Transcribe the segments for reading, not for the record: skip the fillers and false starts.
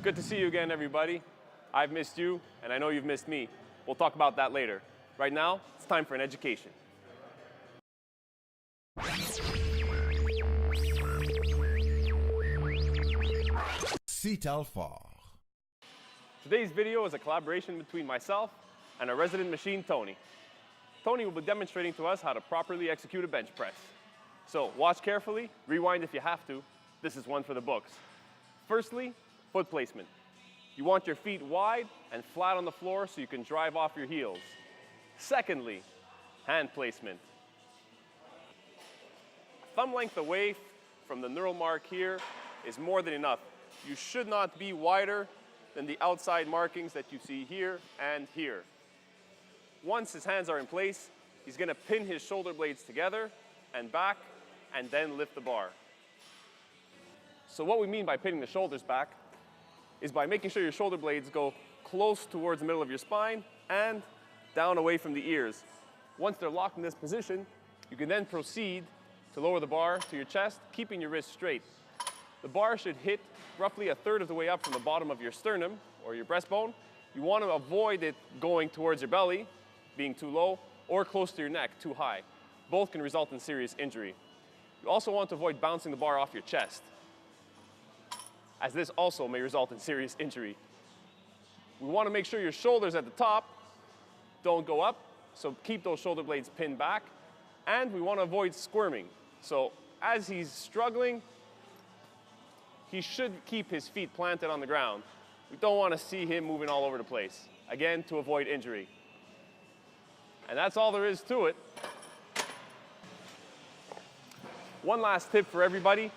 Good to see you again, everybody. I've missed you, and I know you've missed me. We'll talk about that later. Right now, it's time for an education. Citalfort. Today's video is a collaboration between myself and our resident machine, Tony. Tony will be demonstrating to us how to properly execute a bench press. So watch carefully, rewind if you have to. This is one for the books. Firstly, foot placement. You want your feet wide and flat on the floor so you can drive off your heels. Secondly, hand placement. Thumb length away from the neural mark here is more than enough. You should not be wider than the outside markings that you see here and here. Once his hands are in place, he's going to pin his shoulder blades together and back, and then lift the bar. So what we mean by pinning the shoulders back is by making sure your shoulder blades go close towards the middle of your spine and down away from the ears. Once they're locked in this position, you can then proceed to lower the bar to your chest, keeping your wrist straight. The bar should hit roughly a third of the way up from the bottom of your sternum or your breastbone. You want to avoid it going towards your belly, being too low, or close to your neck, too high. Both can result in serious injury. You also want to avoid bouncing the bar off your chest, as this also may result in serious injury. We want to make sure your shoulders at the top don't go up, so keep those shoulder blades pinned back, and we want to avoid squirming. So as he's struggling, he should keep his feet planted on the ground. We don't want to see him moving all over the place, again, to avoid injury. And that's all there is to it. One last tip for everybody.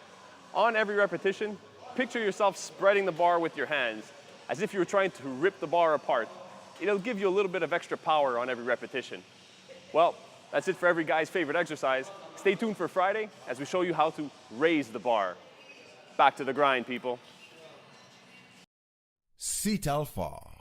On every repetition, picture yourself spreading the bar with your hands, as if you were trying to rip the bar apart. It'll give you a little bit of extra power on every repetition. Well, that's it for every guy's favorite exercise. Stay tuned for Friday as we show you how to raise the bar. Back to the grind, people. Citalfort.